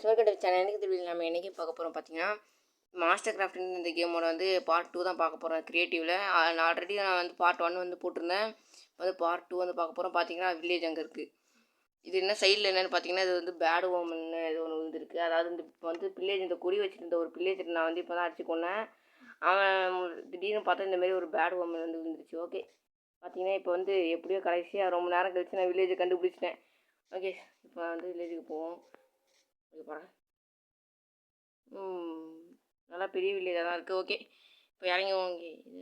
சிவகடை சேனலுக்கு திருவிழா நம்ம என்றைக்கு பார்க்க போகிறோம் பார்த்தீங்கன்னா, மாஸ்டர் கிராஃப்ட்னு இந்த கேமோட வந்து பார்ட் 2 தான் பார்க்க போகிறோம் க்ரியேட்டிவில். ஆல்ரெடி நான் வந்து பார்ட் 1 வந்து போட்டிருந்தேன். வந்து பார்ட் 2 வந்து பார்க்க போகிறோம். பார்த்தீங்கன்னா வில்லேஜ் அங்கே இருக்குது. இது என்ன சைடில் என்னென்னு பார்த்தீங்கன்னா, இது வந்து பேட் ஓமன்னு இது ஒன்று வந்துருக்கு. அதாவது இந்த இப்போ வந்து வில்லேஜ் இந்த கொடி வச்சுருந்த ஒரு வில்லேஜ் நான் வந்து இப்போ தான் அடிச்சு கொண்டேன். அவன் திடீர்னு பார்த்தா இந்தமாரி ஒரு பேட் ஓமன் வந்து விழுந்துருச்சு. ஓகே, பார்த்தீங்கன்னா இப்போ வந்து எப்படியோ கடைசியாக ரொம்ப நேரம் கழிச்சு நான் வில்லேஜை கண்டுபிடிச்சிட்டேன். ஓகே, இப்போ வந்து வில்லேஜுக்கு போவோம். ஓகே பாருங்க, நல்லா பெரிய வில்லேஜாக தான் இருக்குது. ஓகே, இப்போ இறங்கி வாங்க. இது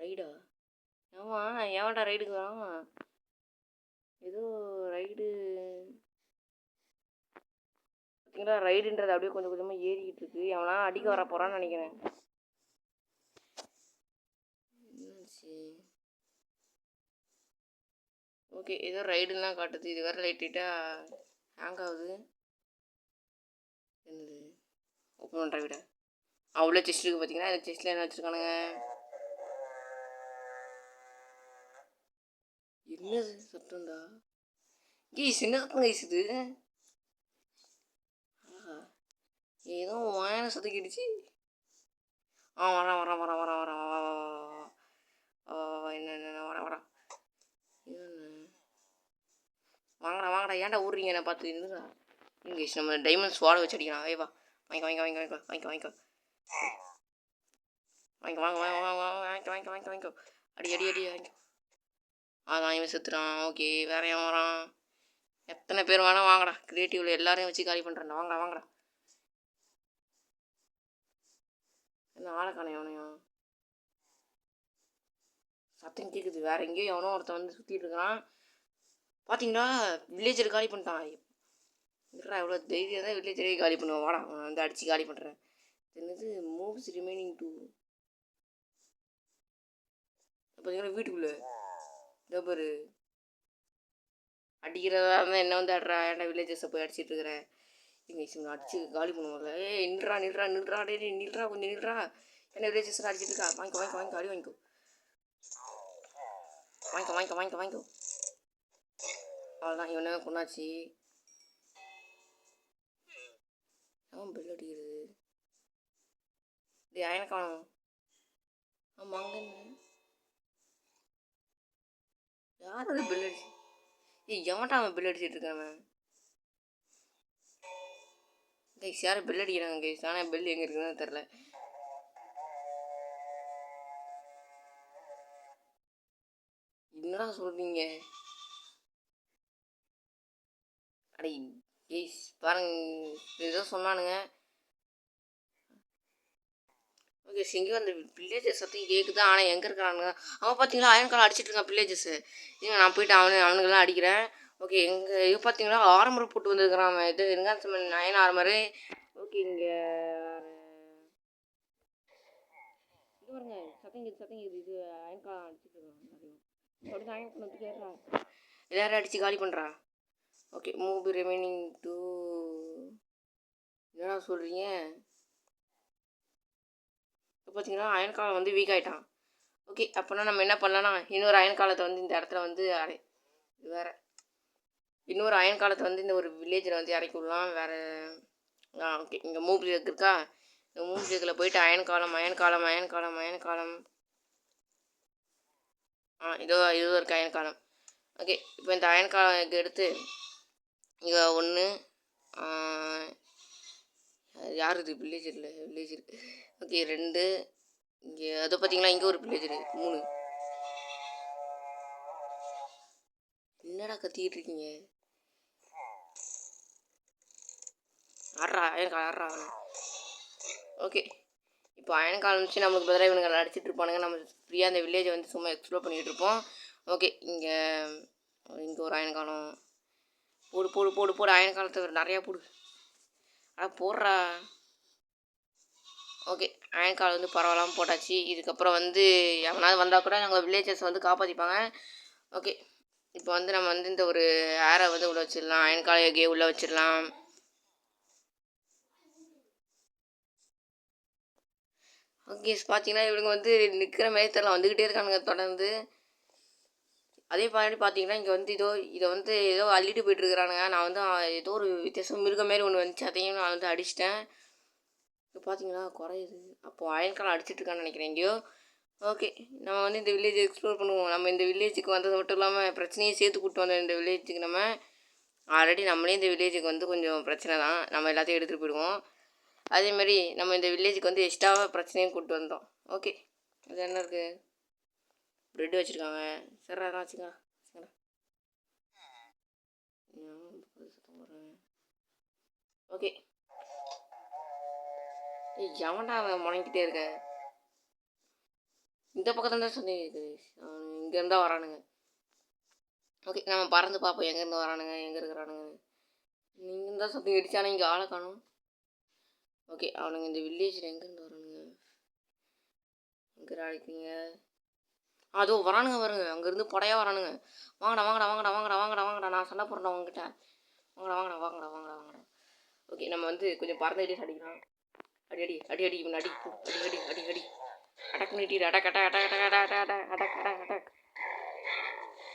ரைடா? ஆமாம், எவன்டா ரைடுக்கு வரான்? ஏதோ ரைடு பார்த்தீங்களா? ரைடுன்றது அப்படியே கொஞ்சம் கொஞ்சமாக ஏறிக்கிட்டு இருக்கு. எவனா அடிக்க வர போகிறான்னு நினைக்கிறேன். ஓகே, ஏதோ ரைடுலாம் காட்டுது. இது வேறு லைட்டாக ஹேங் ஆகுது. என்னது ஓப்பன் பண்ணுற விட அவ்வளோ செஸ்ட் இருக்குது. பார்த்தீங்கன்னா இந்த செஸ்ட்டில் என்ன வச்சுருக்கானுங்க? என்னது சத்தம்டா? கீஸ் என்ன சத்தம் கைஸ் இது? ஏதோ வாயனை சத்தக்கிடுச்சு. வரேன் வரேன் வரேன் வரேன் வரேன் என்ன வரேன். வாங்கடா வாங்கடா, ஏன்டா ஊடுறீங்க என்ன பார்த்து? இருந்துடா இங்கிலீஷ் நம்ம டைமண்ட் ஸ்வாடை வச்சு அடிக்கலாம். ஏவா வாங்கிக்க வாங்கிக்க வாங்கிக்க வாங்கிக்க வாங்கிக்க வாங்கிக்க வாங்க வாங்க வாங்க வாங்கிக்க வாங்கிக்க வாங்கிக்க வாங்கிக்கோ. அடி அடி அடி வாங்கிக்கோ. அதான் இவன் செத்துறான். ஓகே, வேற ஏன் வரான்? எத்தனை பேர் வேணா வாங்கடா. க்ரியேட்டிவில் எல்லாரையும் வச்சு காலி பண்ணுறேன்டா. வாங்கடா வாங்கடா. என்ன ஆளக்கான எவனையும் சத்தம் கேட்குது. வேற எங்கேயோ எவனோ ஒருத்தன் வந்து சுற்றிட்டு இருக்கான். பார்த்தீங்களா? வில்லேஜர் காலி பண்ணிட்டான். இல்லைடா, எவ்வளோ தைரியம் தான் வில்லேஜரே காலி பண்ணுவான். வாடா, நான் வந்து அடித்து காலி பண்ணுறேன். என்னது மூவ்ஸ் ரிமைனிங் டூ? பார்த்தீங்கன்னா வீட்டுக்குள்ளே டபரு அடிக்கிறதா இருந்தால் என்ன வந்து ஆடுறா? ஏன்டா வில்லேஜர்ஸை போய் அடிச்சிட்டு இருக்கிறேன்? இங்கே அடிச்சு காலி பண்ணுவாங்கல்ல. நில்றா நில்றா நில்றா டே நில்றா, கொஞ்சம் நில்றா. என்ன வில்லேஜர்ஸ் அடிச்சிட்டு இருக்கா? வாங்கிக்கோ வாங்கிக்கோ வாங்கிக்கோ, அடி வாங்கிக்கோ வாங்கிக்கோ வாங்கிக்கோ வாங்கிக்கோ வாங்கிக்கோ. அவ்வளோதான், இவனே கொண்டாச்சு. அவன் பில் அடிக்கிறது. டே அயனை காணும். ஆமாம், அங்கே யார் அது பில் அடிச்சு? எவன்டா அவன் பில் அடிச்சிட்டு இருக்கான்? கைஸ் யாரும் பில் அடிக்கிறாங்க கைஸ், ஆனால் பில் எங்கே இருக்குதுன்னு தெரில. என்னடா சொல்கிறீங்க? அடே கைஸ் பாருங்க, ஏதோ சொன்னானுங்க. ஓகே, இங்கே அந்த வில்லேஜஸ் சத்தையும் கேட்குது. ஆனால் எங்கே இருக்கிறானுங்க? அவன் பார்த்தீங்களா அயன் காலம் அடிச்சிட்டு இருக்கான் வில்லேஜஸ்ஸு. இங்கே நான் போயிட்டு அவனுங்கெல்லாம் அடிக்கிறேன். ஓகே, எங்கள் இது பார்த்தீங்களா ஆரம்பர் போட்டு வந்துருக்கிறான். இது எங்காச்சும் அயன் ஆரம்பரு. ஓகே, இங்கே இது பாருங்க, சத்தம் இது அயன் காலம் அடிச்சிட்டு இருக்கான். அப்படி அயன் பண்ணி கேட்குறான். எல்லாரும் அடித்து காலி பண்ணுறா. Okay, move remaining two. என்னடா சொல்கிறீங்க? இப்போ பார்த்தீங்கன்னா அயன் காலம் வந்து வீக் ஆகிட்டான். ஓகே, அப்போனா நம்ம என்ன பண்ணலாம்னா இன்னொரு அயன் காலத்தை வந்து இந்த இடத்துல வந்து வேறு இன்னொரு அயன் காலத்தை வந்து இந்த ஒரு வில்லேஜில் வந்து இறக்கி விடலாம். வேறு ஓகே, இங்கே மூவ் பிரேக் இருக்கா? இந்த மூவ் பிரேக்கில் போயிட்டு அயன் காலம் அயன் காலம் அயன் காலம் அயன் காலம் இதோ இருக்குது அயன் காலம். ஓகே, இப்போ இந்த அயன் காலம் எடுத்து இங்கே ஒன்று யார் இது? வில்லேஜர் இல்லை, வில்லேஜர். ஓகே, 2 இங்கே அதை பார்த்தீங்களா? இங்கே ஒரு வில்லேஜரு 3. என்னடா கத்திக்கிட்டு இருக்கீங்க? ஆடுறா அயன் காலம் ஆடுறா. ஓகே, இப்போ அயன் காலம் வச்சு நம்மளுக்கு பதிலாக இவனுங்களை அடிச்சிட்டு இருப்பானுங்க. நம்ம ஃப்ரீயாக அந்த வில்லேஜை வந்து சும்மா எக்ஸ்ப்ளோர் பண்ணிகிட்டு இருப்போம். ஓகே, இங்கே ஒரு அயன் காலம் போடு போடு போடு போடு. அயன் காலத்தை நிறையா போடு. போடுறா. ஓகே, அயன் காலம் வந்து பரவாயில்லாமல் போட்டாச்சு. இதுக்கப்புறம் வந்து எவனாவது வந்தால் கூட நாங்கள் வில்லேஜஸ் வந்து காப்பாற்றிப்பாங்க. ஓகே, இப்போ வந்து நம்ம வந்து இந்த ஒரு ஏரை வந்து உள்ளே வச்சிடலாம். அயன் காலையே உள்ளே வச்சிடலாம். ஓகே, பார்த்தீங்கன்னா இவங்க வந்து நிற்கிற மாதிரி தெரியல, வந்துக்கிட்டே இருக்கானுங்க தொடர்ந்து. அதே மாதிரி பார்த்தீங்கன்னா, இங்கே வந்து இதை வந்து ஏதோ அள்ளிட்டு போயிட்டுருக்குறானுங்க. நான் வந்து ஏதோ ஒரு வித்தியாசம் மிருகம் மாரி ஒன்று வந்துச்சு. அதையும் நான் வந்து அடிச்சிட்டேன். இப்போ பார்த்தீங்களா குறையுது. அப்போது அயன்காலம் அடிச்சிட்ருக்கான்னு நினைக்கிறேன் எங்கேயோ. ஓகே. நம்ம வந்து இந்த வில்லேஜ் எக்ஸ்ப்ளோர் பண்ணுவோம். நம்ம இந்த வில்லேஜுக்கு வந்தது மட்டும் இல்லாமல் பிரச்சனையும் சேர்த்து கூப்பிட்டு வந்தோம் இந்த வில்லேஜுக்கு நம்ம. ஆல்ரெடி நம்மளே இந்த வில்லேஜுக்கு வந்து கொஞ்சம் பிரச்சனை தான். நம்ம எல்லாத்தையும் எடுத்துகிட்டு போயிடுவோம். அதேமாதிரி நம்ம இந்த வில்லேஜுக்கு வந்து எக்ஸ்ட்ராவாக பிரச்சனையும் கூப்பிட்டு வந்தோம். ஓகே. அது என்ன இருக்குது? ப்ரெட் வச்சுருக்காங்க. சரி அதெல்லாம் வச்சுக்கா. ஓகே. எவன்டா அவன் முடங்கிட்டே இருக்கேன். இந்த பக்கத்துல தான் சந்தேகம் இருக்குது. இங்கேருந்தா வரானுங்க. ஓகே நம்ம பறந்து பார்ப்போம் எங்கேருந்து வரானுங்க எங்கே இருக்கிறானுங்க. நீங்கள் தான் சத்தம் இடிச்சானே இங்கே ஆளை காணும். ஓகே அவனுங்க இந்த வில்லேஜில் எங்கேருந்து வரானுங்க எங்கே அழைக்கிறீங்க? அதுவும் வரானுங்க பாருங்க. அங்கேருந்து படையாக வரானுங்க. வாங்கடா வாங்கடா வாங்கடா வாங்கடா வாங்கடா வாங்கடா நான் சண்டை போடுறேன் உங்ககிட்ட. வாங்கடா வாங்கடா வாங்கடா வாங்கடா வாங்கடா. ஓகே நம்ம வந்து கொஞ்சம் பறந்துகிட்டே அடிக்கலாம். அடி அடி அடி அடி இவன் அடி அடி அடி அடி அடி அடக் நீட்டிடு அடக் அடக் அடக் அடக் அடக் அடக் அடக் அடக் அடக்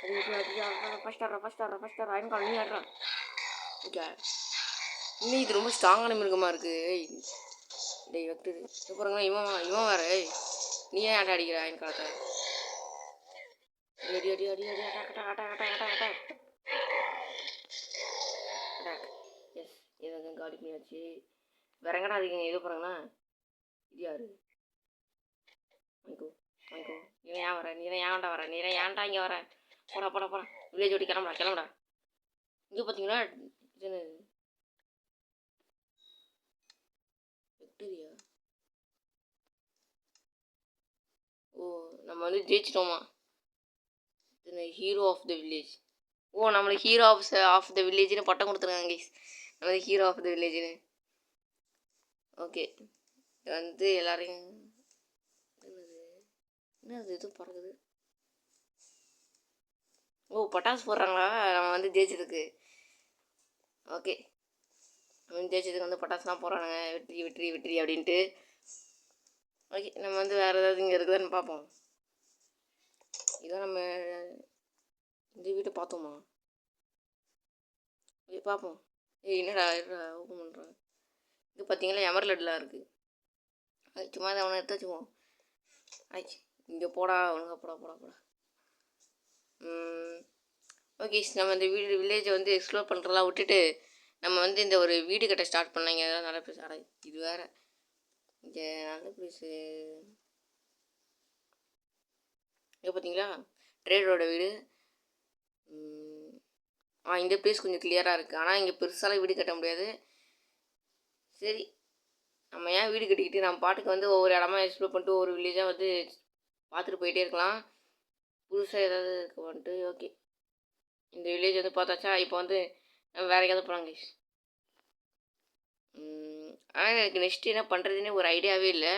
அடி அடி அடி ஃபஸ்ட் அயன்கால் நீ ஆடுறான். ஓகே இன்னும் இது ரொம்ப ஸ்ட்ராங்கான மிருகமாக இருக்குது. டேய் வெக்டரு இப்போ பாருங்களா இவன் வேறு. நீ ஏன் ஆட்ட அடிக்கிற அயன்காலத்தை? அடி அடி அடி அடி அடக் அடக் அடக் அடக் அடக் அடக் அடக். எஸ் ஏதாவது காலி பண்ணியாச்சு. வேற எங்கடா அதிகம் எது போகிறாங்கண்ணா? இது யாரு? வாங்கிக்கோ வாங்கிக்கோ. நீ ஏன் வர? நீ ஏன்டா வர? நீ ஏன்டா இங்கே வர? போடா போடா போடா. வில்லேஜ் ஓடி கிளம்புடா கிளம்புடா. இங்கே பார்த்தீங்கன்னா இது விக்டோரியா. ஓ நம்ம வந்து ஜெயிச்சிட்டோமா? Hero of the village. ஓ நம்மளுக்கு ஹீரோ ஆஃப் த வில்லேஜ்னு பட்டம் கொடுத்துருக்காங்க கைஸ். நம்ம ஹீரோ ஆஃப் த வில்லேஜ்னு. ஓகே வந்து எல்லாரையும் என்னது எதுவும் பறக்குது. ஓ பட்டாசு போடுறாங்களா நம்ம வந்து ஜெயிச்சதுக்கு? ஓகே நம்ம ஜெயிச்சதுக்கு வந்து பட்டாசுலாம் போடுறானுங்க. வெற்றி வெற்றி வெற்றி அப்படின்ட்டு. ஓகே நம்ம வந்து வேறு ஏதாவது இங்கே இருக்குதான்னு பார்ப்போம். இதான் நம்ம இந்த வீட்டை பார்த்தோமா? ஓகே பார்ப்போம். என்னடா ஓப்பன் பண்ணுறேன். இது பார்த்தீங்களா எமர்லட்லாம் இருக்குது. அது சும்மா அதை அவனை எடுத்து வச்சுக்குவோம். ஆயிடுச்சு இங்கே போடா ஒழுங்கா போடா போடா போடா. ஓகே நம்ம இந்த வில்லேஜை வந்து எக்ஸ்ப்ளோர் பண்ணுறதெல்லாம் விட்டுட்டு நம்ம வந்து இந்த ஒரு வீடு கட்ட ஸ்டார்ட் பண்ணாங்க. அதெல்லாம் நல்ல ப்ளேஸ். ஆடா இது வேறு இங்கே நல்ல ப்ளேஸு. இங்கே பார்த்தீங்களா ட்ரேடரோட வீடு. இந்த ப்ளேஸ் கொஞ்சம் கிளியராக இருக்குது. ஆனால் இங்கே பெருசாலாம் வீடு கட்ட முடியாது. சரி நம்ம ஏன் வீடு கட்டிக்கிட்டு நம்ம பாட்டுக்கு வந்து ஒவ்வொரு இடமா எக்ஸ்ப்ளோர் பண்ணிட்டு ஒவ்வொரு வில்லேஜாக வந்து பார்த்துட்டு போயிட்டே இருக்கலாம். புதுசாக ஏதாவது இருக்க வந்துட்டு. ஓகே இந்த வில்லேஜ் வந்து பார்த்தாச்சா. இப்போ வந்து நம்ம வேறு எங்கேயாவது போகலாம் கைஸ். ஆனால் எனக்கு நெக்ஸ்ட்டு என்ன பண்ணுறதுன்னே ஒரு ஐடியாவே இல்லை.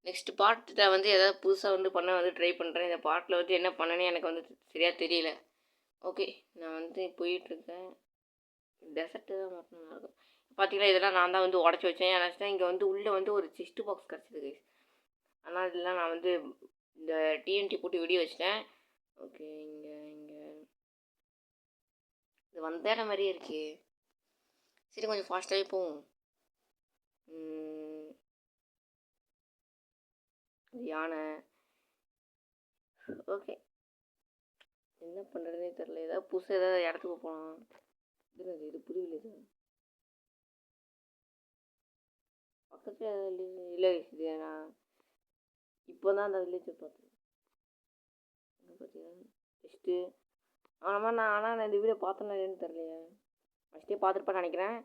நெக்ஸ்ட் பார்ட்டில் வந்து எதாவது புதுசாக வந்து பண்ண வந்து ட்ரை பண்ணுறேன். இந்த பார்ட்டில் வந்து என்ன பண்ணனே எனக்கு வந்து சரியாக தெரியல. ஓகே நான் வந்து போயிட்டுருக்கேன். டெசர்ட்டு தான் மட்டும் நல்லாயிருக்கும். பார்த்தீங்கன்னா இதெல்லாம் நான் தான் வந்து உடச்சி வச்சேன். நினச்சிட்டேன் இங்கே வந்து உள்ளே வந்து ஒரு செஸ்ட் பாக்ஸ் கிடச்சிது கைஸ். ஆனால் இதெல்லாம் நான் வந்து இந்த டிஎன்டி போட்டு வெடி வச்சிட்டேன். ஓகே இங்கே இது வந்த இடம் மாதிரியே இருக்கே. சரி கொஞ்சம் ஃபாஸ்ட்டாகவே போவோம். யானை. ஓகே என்ன பண்ணுறதுனே தெரில. ஏதாவது புதுசாக ஏதாவது இடத்துக்கு போகலாம். இது புது வில்லேஜா? பக்கத்தில் இல்லை இது நான் இப்போ தான் அந்த வில்லேஜை பார்த்தேன். பார்த்தீங்கன்னா ஃபஸ்ட்டு ஆனால் நான் இந்த வீடியோ பார்த்தேன்னா இல்லைன்னு தெரிலையே. ஃபஸ்ட்டே பார்த்துருப்பேன்னு நினைக்கிறேன்.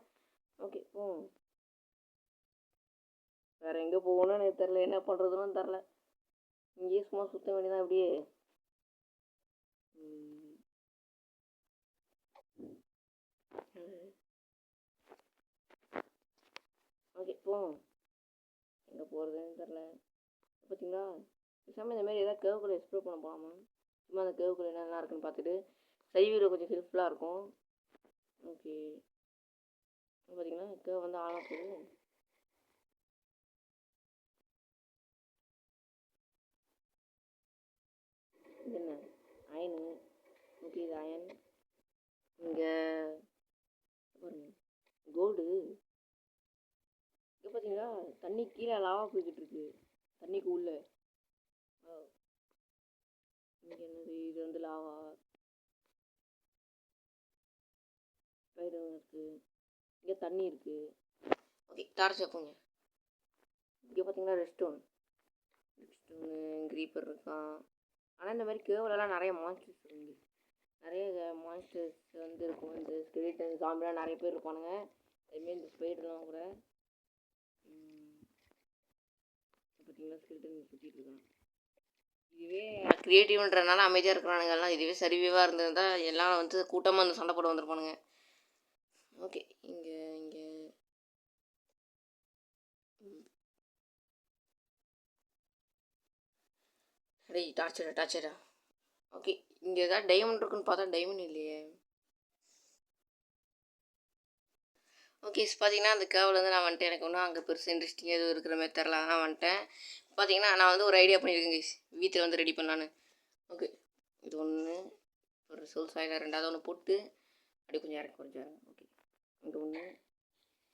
ஓகே போவோம். வேறு எங்கே போகணும்னு எனக்கு தெரில. என்ன பண்ணுறதுன்னு தெரில. இங்கேயே சும்மா சுற்ற வேண்டியதான் அப்படியே. ஓகே போவோம். எங்கே போகிறதுன்னு தெரில. பார்த்தீங்களா பேசாமல் இந்த மாதிரி ஏதாவது கேவுக்குள்ளே எக்ஸ்ப்ளோர் பண்ண போகலாமா? சும்மா அந்த கேவுக்குள்ளே என்னெல்லாம் இருக்குன்னு பார்த்துட்டு சைவீடில் கொஞ்சம் ஹெல்ப்ஃபுல்லாக இருக்கும். ஓகே பார்த்தீங்கன்னா கேவ் வந்து ஆழமாக போகுது. இது என்ன அயனு? இங்கே பாருங்க கோல்டு. இங்கே பார்த்தீங்களா தண்ணி கீழே லாவா போய்கிட்டு இருக்கு தண்ணிக்கு உள்ள. இங்கே என்னது இது வந்து லாவா இருக்கு. இங்கே தண்ணி இருக்கு. ஓகே டார்ச் வைப்போங்க. இங்கே பார்த்தீங்கன்னா ரெஸ்டோன் க்ரீப்பர் இருக்கான். ஆனால் இந்த மாதிரி கேவலெல்லாம் நிறைய மான்ஸ்டர்ஸ் இருக்கு. நிறைய மான்ஸ்டர்ஸ் வந்து இருக்கும். இந்த ஸ்கெலிட்டன் ஜாம்பிலாம் நிறைய பேர் இருப்பானுங்க. அதுமாரி இந்த ஸ்பைடர்லாம் கூட பார்த்தீங்கன்னா ஸ்கெலிட்டன் சுற்றிட்டு இருக்கான். இதுவே க்ரியேட்டிவ்ன்றதுனால அமைதியாக இருக்கிறானுங்க எல்லாம். இதுவே சரிவாக இருந்திருந்தால் எல்லாம் வந்து கூட்டமாக வந்து சண்டை போட வந்திருப்பானுங்க. ஓகே இங்கே இங்கே டேய் டார்ச்சரா. ஓகே இங்கே ஏதாவது டைமண்ட் இருக்குன்னு பார்த்தா டைமண்ட் இல்லையே. ஓகே பார்த்தீங்கன்னா அந்த கேவில் வந்து நான் வந்துட்டு எனக்கு ஒன்றும் அங்கே பெருசு இன்ட்ரெஸ்டிங்காக எதுவும் இருக்கிற மாதிரி தெரில. நான் வந்துட்டேன். பார்த்தீங்கன்னா நான் வந்து ஒரு ஐடியா பண்ணியிருக்கேன் கைஸ். வீட்டில் வந்து ரெடி பண்ணலான்னு. ஓகே இது ஒன்று ஒரு சோல் சாயில் ரெண்டாவது ஒன்று போட்டு அப்படியே கொஞ்சம் இறக்கி கொஞ்சம். ஓகே இங்கே ஒன்று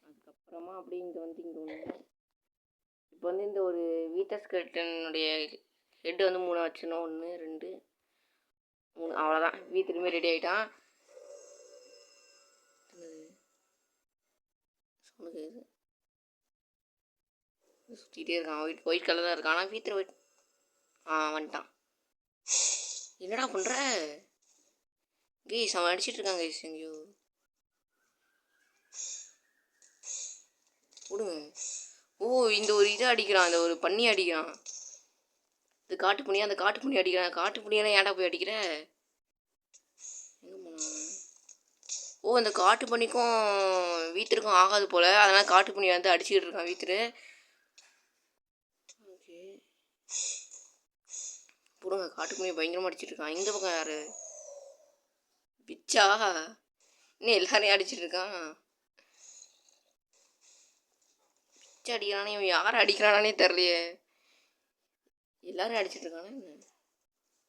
அதுக்கப்புறமா அப்படியே இங்கே வந்து இங்கே ஒன்று. இப்போ வந்து இந்த ஒரு வீட்டர் ஸ்கெலிட்டனுடைய ஹெட்டு வந்து 3 வச்சுனோம். 1 2 3 அவ்வளோதான். வீட்டுமே ரெடி ஆகிட்டான். சுற்றிக்கிட்டே இருக்கான். ஒயிட் கலர் தான் இருக்கான். ஆனால் வீட்டில் ஒயிட் வந்துட்டான். என்னடா பண்ணுற கைஸ்? அவன் அடிச்சிட்டு இருக்கான் கைஸ். எங்கேயோ விடுங்க. ஓ இந்த ஒரு இதை அடிக்கிறான். இந்த ஒரு பண்ணி அடிக்கிறான். இது காட்டு பண்ணி. அந்த காட்டு பண்ணி அடிக்கிறான். காட்டு பண்ணியெல்லாம் ஏன்டா போய் அடிக்கிற? எங்கே போனான்? ஓ இந்த காட்டு பண்ணிக்கும் வீட்டிற்கும் ஆகாது போல். அதனால் காட்டு பண்ணி வந்து அடிச்சுக்கிட்டு இருக்கான் வீட்டில். ஓகே போடுங்க. காட்டு பண்ணி பயங்கரமாக அடிச்சிட்டு இருக்கான். இந்த பக்கம் யார்? பிச்சா இன்னும் எல்லாரையும் அடிச்சிட்டு இருக்கான். பிச்சை அடிக்கிறானே. இவன் யாரை அடிக்கிறானே தெரிலையே. எல்லாரும் அடிச்சிட்டு இருக்கானே.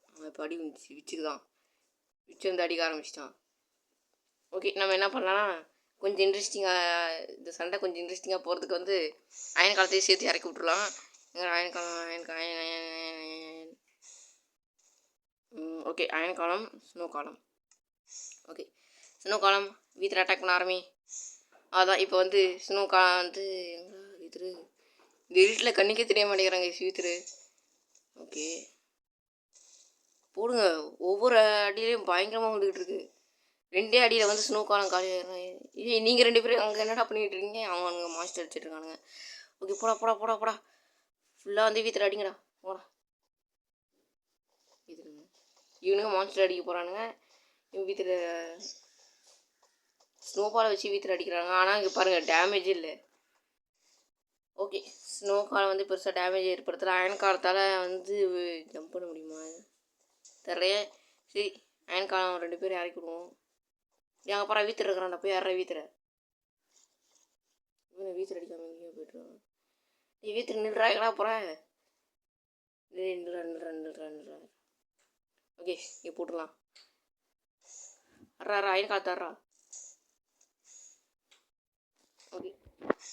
அவன் இப்போ அடி விச்சுக்குதான். விச்சு வந்து அடிக்க ஆரம்பிச்சிட்டான். ஓகே நம்ம என்ன பண்ணலாம், கொஞ்சம் இன்ட்ரெஸ்டிங்காக இந்த சண்டை கொஞ்சம் இன்ட்ரெஸ்டிங்காக போகிறதுக்கு வந்து அயன் காலத்தையும் சேர்த்து இறக்கி விட்ருலாம். அயன் காலம் ஓகே அயன் காலம் ஸ்னோ காலம். ஓகே ஸ்னோ காலம் வீட்டில் அட்டாக் பண்ண ஆரம்பி. அதான் இப்போ வந்து ஸ்னோ காலம் வந்து எங்கே வீத்திரு இந்த இருட்டில் கண்ணுக்கே தெரிய மாட்டேங்கிறாங்க வீத்திரு. ஓகே போடுங்க. ஒவ்வொரு அடியிலையும் பயங்கரமாக வந்துக்கிட்டு இருக்கு. 2 அடியில் வந்து ஸ்னோ காலம் காலியாகிடும். நீங்கள் 2 பேரும் அங்கே என்னடா பண்ணிகிட்டு இருக்கீங்க? அவனுங்க மாஸ்டர் அடிச்சிட்டு இருக்கானுங்க. ஓகே போடா ஃபுல்லாக வந்து வீட்டில் அடிங்கடா. போடா வீட்டுருங்க. இவனுங்க மான்ஸ்டர் அடிக்க போகிறானுங்க. இவன் வீட்டில் ஸ்னோபாலை வச்சு வீட்டில் அடிக்கிறாங்க. ஆனால் இங்கே பாருங்கள் டேமேஜ் இல்லை. ஓகே ஸ்னோ காலம் வந்து பெருசாக டேமேஜ் ஏற்படுத்தலை. அயன் காலத்தால் வந்து ஜம்ப் பண்ண முடியுமா தெரியலையே. சரி அயன் காலம் 2 பேரும் இறக்கி விடுவோம். எங்கள் அப்புறம் வீட்டில் இருக்கிறான்டா. போய் யாரா வீட்டில் இவனை வீட்டில் அடிக்காமல் எங்கேயோ போய்ட்டுருவான். நீ வீட்டில் நில்றா. எங்கடா போகிறேன்? நில்றா. ஓகே இங்கே போட்டுடலாம். அறா அயன் காலத்தாடுறா. ஓகே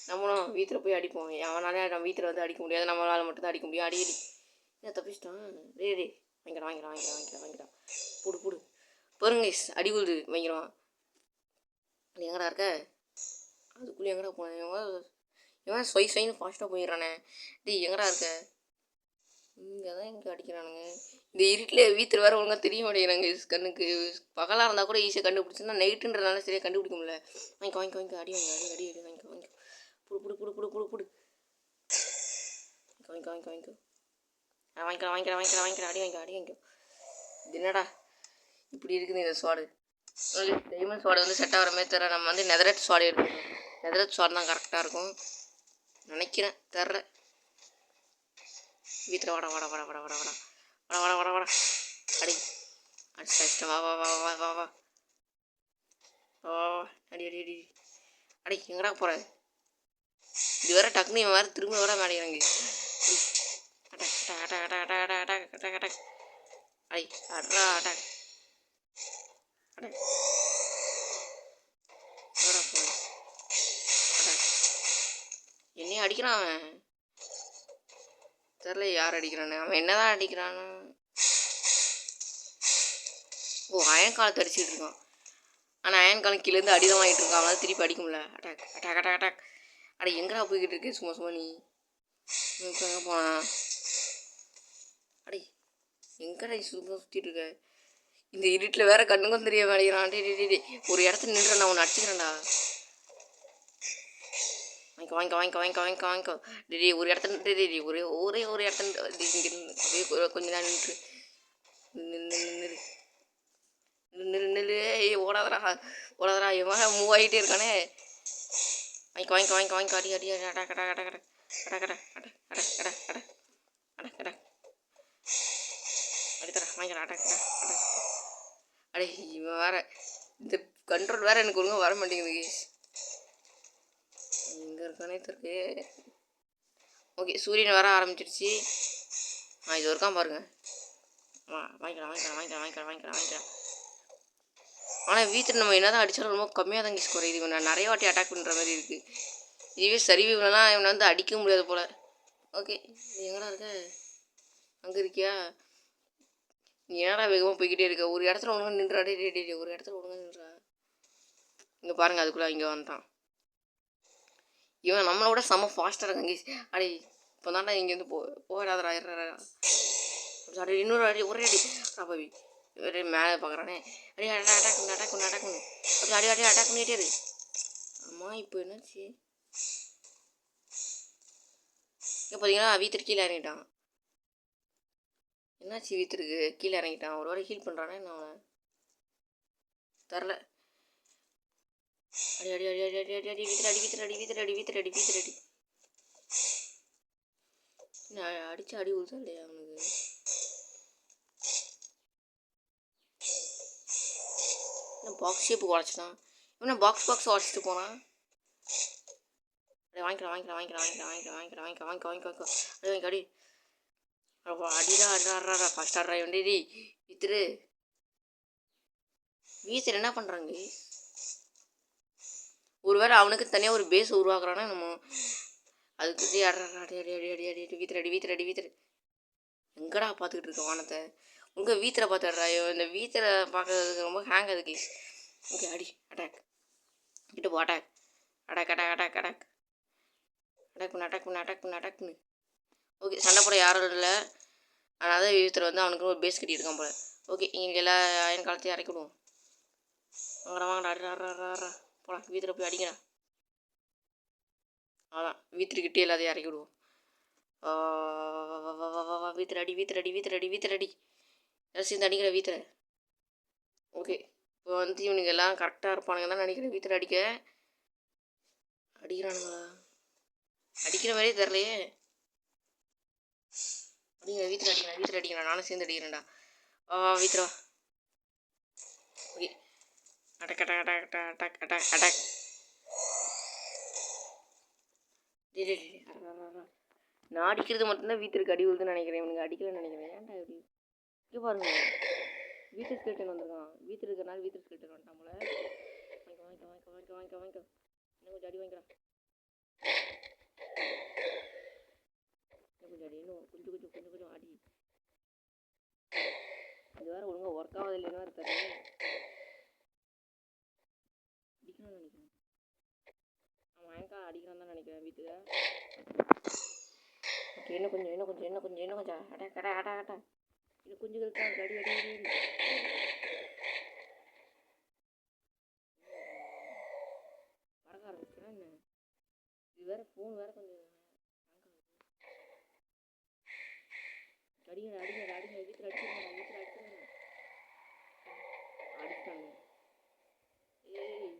நம்மளும் வீட்டில் போய் அடிப்போம். அவனால நம்ம வீட்டில் வந்து அடிக்க முடியாது. நம்மளால் மட்டும்தான் அடிக்க முடியும். அடி என்ன தப்பிச்சிட்டான்? டேய் வாங்கிக்கிறான். போடு பாருங்க அடி விழுது வாங்கிடுவான். நீ எங்கடா இருக்க? அதுக்குள்ளே எங்கடா போனேன்? இவன் சொயின்னு ஃபாஸ்ட்டாக போயிடுறானே. டேய் எங்கடா இருக்க? இங்கே தான் இங்கே அடிக்கிறானுங்க. இந்த இருட்டில் வீட்டில் வேறு ஒழுங்காக தெரிய மாட்டேங்கிறாங்க. கண்ணுக்கு பகலாக இருந்தால் கூட ஈஸியாக கண்டுபிடிச்சுன்னா நைட்டுன்றதுனால சரியாக கண்டுபிடிக்க முடியல. வாங்கிக்கோ அடி வாங்கிக்கோ. புடு வாங்கிக்கிறேன் அடி வாங்கிக்கோ. இது என்னடா இப்படி இருக்குது இந்த ஸ்வாடு? டைமண்ட் ஸ்வாடு வந்து செட் ஆகிற மாதிரி தர. நம்ம வந்து நெதரட் ஸ்வாடு எடுத்துக்கணும். நெதரட் ஸ்வாடு தான் கரெக்டாக இருக்கும் நினைக்கிறேன். தர்ற வீட்டில் வாடா அடி அடிச்சிட்டேன். வா அடி அடி எங்கடா போகிற? இது வேற டக்குனு இவன் வேறு திரும்ப வர மாட்டேங்கிறாங்க. அடி அட்ரா அட்டாக் என்னையும் அடிக்கிறான் அவன். தெரில யார் அடிக்கிறான்னு. அவன் என்னதான் அடிக்கிறான்னு. ஓ, அயன் காலத்தை அடிச்சுட்டு இருக்கான். ஆனால் அயன் காலம் கீழேருந்து அடிதான் வாங்கிட்டு இருக்கான். அவனால் திருப்பி அடிக்க முடியல. Attack attack attack attack. அட எங்கடா போய்கிட்டு இருக்கு சும்மா சும்மா நீ? எங்கே போனா? அடே எங்கடா சும்மா சுற்றிட்டு இருக்க? இந்த இருட்டில் வேற கண்ணுக்கும் தெரிய வேலைகிறான். டே ஒரு இடத்துல நின்று நான் உன்னை அடிச்சுக்கிறேன்டா. வாங்கிக்கோ வாங்கிக்கோ வாங்கிக்கோ வாங்கிக்கோ வாங்கிக்கோ வாங்கிக்கோ. டே ஒரு இடத்துல டே ஒரே ஒரு இடத்துல அப்படியே கொஞ்ச நேரம் நின்று நின்று நில்லு நில்லு. ஏய் ஓடாதடா எவன் மூவ் ஆகிட்டே இருக்கானே. வாங்கிக்கோ வாங்கிக்கோ வாங்கிக்கோ வாங்கிக்கோ. அடி அடி அட கட கட கட கட கட அட அட கட கட அட கட அடித்தடா வாங்கிக்கடா அட கட அட. அடே இவன் வேற இந்த கண்ட்ரோல் வேற எனக்கு ஒழுங்காக வர மாட்டேங்குது. எங்கே இருக்கானே தெருக்கு. ஓகே, சூரியன் வர ஆரம்பிச்சிருச்சு. இது ஒருக்கான் பாருங்க. வாங்கிக்கலாம் வாங்கிக்கலாம் வாங்கிக்கலாம் வாங்கிக்கலாம் வாங்கிக்கலாம் வாங்கிக்கலாம். ஆனால் வீட்டில் நம்ம என்ன தான் அடித்தாலும் ரொம்ப கம்மியாக தான் கிஸ் குறையுது. இவன் நான் நிறைய வாட்டி அட்டாக் பண்ணுற மாதிரி இருக்குது. இதுவே சரிவுலாம் இவனை வந்து அடிக்க முடியாது போல். ஓகே, நீ எங்கடா இருக்க? அங்கே இருக்கியா? நீ என்னடா வேகமாக போய்கிட்டே இருக்க? ஒரு இடத்துல ஒழுங்காக நின்றா. டே ஒரு இடத்துல ஒழுங்காக நின்றா. இங்கே பாருங்கள், அதுக்குள்ளே இங்கே வந்துட்டான். இவன் நம்மளோட செம்ம ஃபாஸ்ட்டாக இருக்கான் கிஸ். அடே இப்போ தாண்டா இங்கேருந்து போயிடாதடா அடி இன்னொரு அடி ஒரே அடி பாவி. மேலே பார்க்குறானே. அடி அட்டாக் பண்ணு அட்டாக் பண்ணு அட்டாக் பண்ணு. அப்படி அடி அடி அட்டாக் பண்ணிகிட்டே இரு. அம்மா இப்போ என்னாச்சு? இப்போ பார்த்தீங்கன்னா வீத்திற்கு கீழே இறங்கிட்டான். என்னாச்சு? வீத்திற்கு கீழே இறங்கிட்டான். ஒரு வாரம் ஹீல் பண்ணுறானே என்ன அவனை தரல. அடி அடி அடி அடி அடி அடி அடி வீத்திர அடி வீத்திர அடி வீத்திர அடி வீத்திர அடி வீத்திர அடி. அடிச்சு அடி உழுதா இல்லையா அவனுக்கு? பாக்ஸ் ஷேப்பு உடச்சிட்டான். இவனை பாக்ஸ் உடச்சிட்டு போனான். வாங்கிக்கலாம் வாங்கிக்கலாம் வாங்கிக்கலாம் வாங்கிக்கலாம் வாங்கிக்கலாம் வாங்கிக்கலாம் வாங்கிக்கலாம் வாங்கிக்கோ வாங்கிக்கோ அடி வாங்கிக்கோ அடி. அடிடா அடாடுறா ஃபஸ்ட் ஆடுறா வேண்டி வித்துரு. வீட்டில் என்ன பண்ணுறாங்க? ஒருவேளை அவனுக்கு தனியாக ஒரு பேஸ் உருவாக்குறான்னா நம்ம அதுக்கு அடி அடி அடி அடி அடி அடி வீத்திர அடி வீத்திர அடி வீத்திர. எங்கடா பார்த்துக்கிட்டு இருக்க வானத்தை? உங்கள் வீத்திர பார்த்துடுறா. இந்த வீத்திர பார்க்கறதுக்கு ரொம்ப ஹேங் அது கேஸ். ஓகே, அடி அட்டாக் கிட்ட போ. Attack attack attack attack attack attack பண்ணு அட்டாக் பண்ணு அட்டாக் பண்ணு அட்டாக் பண்ணு. ஓகே, சண்டை போட யாரும் இல்லை. அதனால தான் வீத்திர வந்து அவனுக்கு ஒரு பேஸ் கட்டியிருக்கான் போல. ஓகே, இங்கே எல்லா அயன் காலத்தையும் இறக்கி விடுவோம். வாங்கடா வாங்கடா அடிடா போலாம். வீத்திர போய் அடிங்கடா. அதான் வீத்திரிக்கிட்டே எல்லாத்தையும் இறக்கி விடுவோம். வீத்திர அடி வீத்திர அடி வீத்திர அடி வீத்திர அடி. எல்லாம் சேர்ந்து அடிக்கிற வீத்திர. ஓகே, இப்போ வந்து இவனுங்க எல்லாம் கரெக்டாக இருப்பானுங்க தான் நினைக்கிறேன். வீத்திர அடிக்க அடிக்கிறானுங்களா? அடிக்கிற மாதிரியே தெரிலையே. அடிங்க வீத்திர அடிக்கிறேன் வீத்திர அடிக்கிறேன். நானும் சேர்ந்து அடிக்கிறேன்டா. வீத்திரவா. Okay, attack attack attack attack attack attack. நான் அடிக்கிறது மட்டும்தான் வீட்டிற்கு அடி விழுதுன்னு நினைக்கிறேன். இவனுக்கு அடிக்கலன்னு நினைக்கிறேன். ஏன்டா இப்படி இங்கே பாருங்க. வீட்டு ஸ்கெல்டன் வந்திருக்கான். வீட்டில் இருக்கிறனால வீட்டு ஸ்கெல்டன் வந்துட்டான் போல. வாங்கிக்கோ வாங்கிக்கோ வாங்கிக்கோ வாங்கிக்கோ வாங்கிக்கோ. இன்னும் கொஞ்சம் அடி வாங்கிக்கலாம். இன்னும் கொஞ்சம் அடி. இன்னும் கொஞ்சம் அடி. இது வேறு ஒழுங்காக ஒர்க் ஆகுது இல்லைன்னா இருக்காது. அடிக்கணும்னு நினைக்கிறேன். அவன் ஏங்கா அடிக்கிறான் தான் நினைக்கிறேன் வீட்டுக்கு. ஓகே, இன்னும் கொஞ்சம் அட்டாக் அட்டாக் அட்டாக் அட்டாக். இன்னும் கொஞ்சம் இருக்கா? அடி அடி அடி அடி. பறக்க ஆரம்பிச்சுன்னா என்ன? இது வேறு ஃபோன் வேறு கொஞ்சம் அடிங்க அடிங்க அடிங்க. வீட்டில் அடிச்சிருங்க அடிச்சிட்டாங்க. ஏய்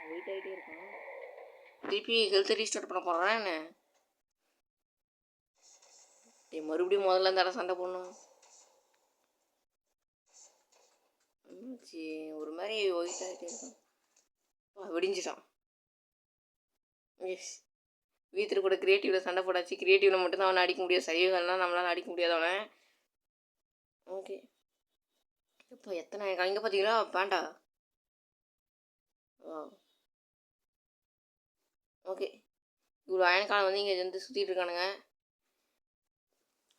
வெயிட் ஆகிட்டே இருக்கான். திருப்பி ஹெல்த்தை ரீஸ்டார்ட் பண்ண போகிறான் என்ன? மறுபடியும் முதல்ல இந்த இடம் சண்டை போடணும். ஒரு மாதிரி ஒயிட் ஆகிட்டே இருக்கான். விடிஞ்சிட்டான். எஸ், வீட்டில் கூட கிரியேட்டிவில் சண்டை போடாச்சு. கிரியேட்டிவில் மட்டும்தான் அவனை அடிக்க முடியாது. சரிவுகள்லாம் நம்மளால் அடிக்க முடியாது அவனை. ஓகே, இப்போ எத்தனை இங்கே பார்த்தீங்களா பேண்டா. ஓகே, இவ்வளோ அயன்காலம் வந்து இங்கே வந்து சுற்றிட்டு இருக்கானுங்க.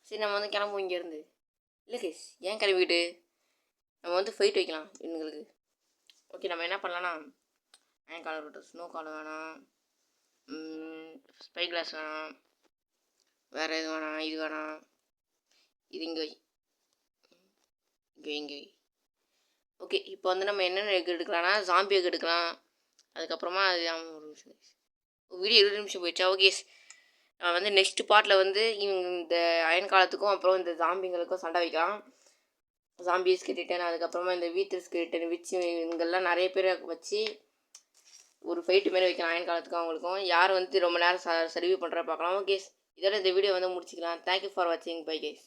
சரி நம்ம வந்து கிளம்புவோம் இங்கேருந்து. இல்லை கேஸ் ஏன் கிளம்பிட்டு நம்ம வந்து ஃபைட் வைக்கலாம் இவங்களுக்கு. ஓகே, நம்ம என்ன பண்ணலான்னா அயன் காலம் இருக்கட்டும், ஸ்னோ காலம் வேணாம், ஸ்பை கிளாஸ் வேணாம், வேறு எது வேணாம், இது வேணாம், இது இங்கே இங்கே. ஓகே, இப்போ வந்து நம்ம என்னென்ன எக் எடுக்கலாம்னா ஜாம்பி எக் எடுக்கலாம். அதுக்கப்புறமா அது ஒரு நிமிஷம் வீடியோ 20 நிமிஷம் போயிடுச்சா. ஓகே, நம்ம வந்து நெக்ஸ்ட் பார்ட்டில் வந்து இந்த அயன் காலத்துக்கும் அப்புறம் இந்த ஜாம்பிங்களுக்கும் சண்டை வைக்கலாம். ஜாம்பி ஸ்கெலிட்டன், அதுக்கப்புறமா இந்த வீத்தர் ஸ்கெலிட்டன் வச்சு இவங்கெல்லாம் நிறைய பேரை வச்சு ஒரு ஃபைட்டு மாரி வைக்கலாம். அயன் காலத்துக்கும் அவங்களுக்கும் யார் வந்து ரொம்ப நேரம் சர்வீவ் பண்ணுறா பார்க்கலாம். ஓகே, இதோட இந்த வீடியோ வந்து முடிச்சிக்கலாம். தேங்க்யூ ஃபார் வாட்சிங். Bye guys.